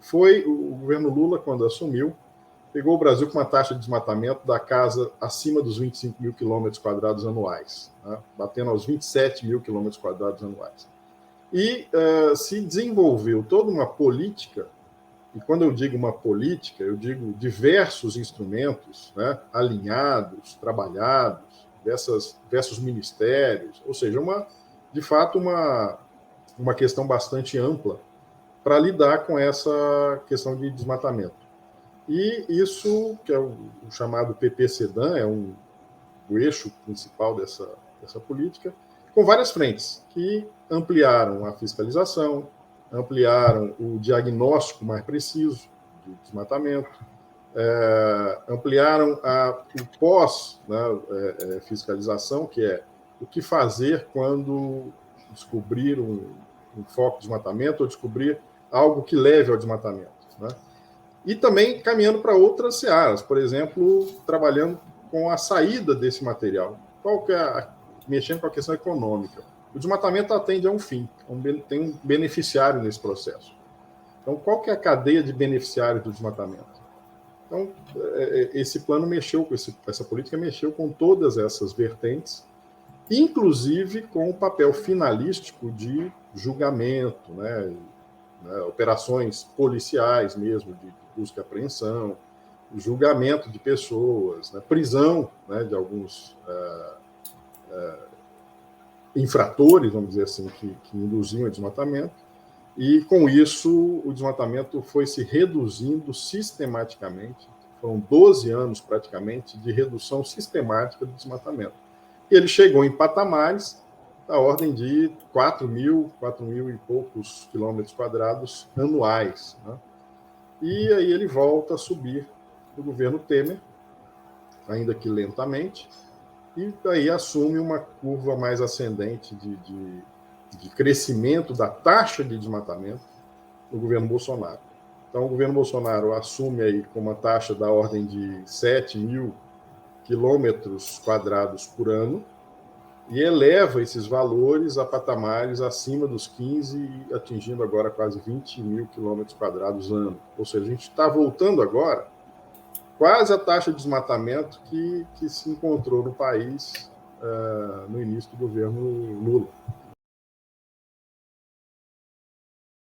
foi o governo Lula, quando assumiu, pegou o Brasil com uma taxa de desmatamento da casa acima dos 25 mil quilômetros quadrados anuais, né? Batendo aos 27 mil quilômetros quadrados anuais. E se desenvolveu toda uma política, e quando eu digo uma política, eu digo diversos instrumentos, né, alinhados, trabalhados, diversos ministérios, ou seja, de fato, uma questão bastante ampla para lidar com essa questão de desmatamento. E isso, que é o chamado PP-SEDAM, é o eixo principal dessa política, com várias frentes, que ampliaram a fiscalização, ampliaram o diagnóstico mais preciso de desmatamento, ampliaram o pós-fiscalização, que é o que fazer quando descobrir um foco de desmatamento ou descobrir algo que leve ao desmatamento, né? E também caminhando para outras searas, por exemplo, trabalhando com a saída desse material. Mexendo com a questão econômica. O desmatamento atende a um fim, tem um beneficiário nesse processo. Então, qual que é a cadeia de beneficiários do desmatamento? Então, esse plano essa política mexeu com todas essas vertentes, inclusive com o papel finalístico de julgamento, né, operações policiais mesmo, de busca e apreensão, julgamento de pessoas, né, prisão, né, de alguns infratores, vamos dizer assim, que induziam o desmatamento, e com isso o desmatamento foi se reduzindo sistematicamente. Foram 12 anos praticamente de redução sistemática do desmatamento. E ele chegou em patamares da ordem de 4 mil e poucos quilômetros quadrados anuais, né? E aí ele volta a subir no governo Temer, ainda que lentamente, e daí assume uma curva mais ascendente de crescimento da taxa de desmatamento no governo Bolsonaro. Então, o governo Bolsonaro assume aí com uma taxa da ordem de 7 mil quilômetros quadrados por ano e eleva esses valores a patamares acima dos 15, atingindo agora quase 20 mil quilômetros quadrados ano. Ou seja, a gente está voltando agora quase a taxa de desmatamento que se encontrou no país no início do governo Lula.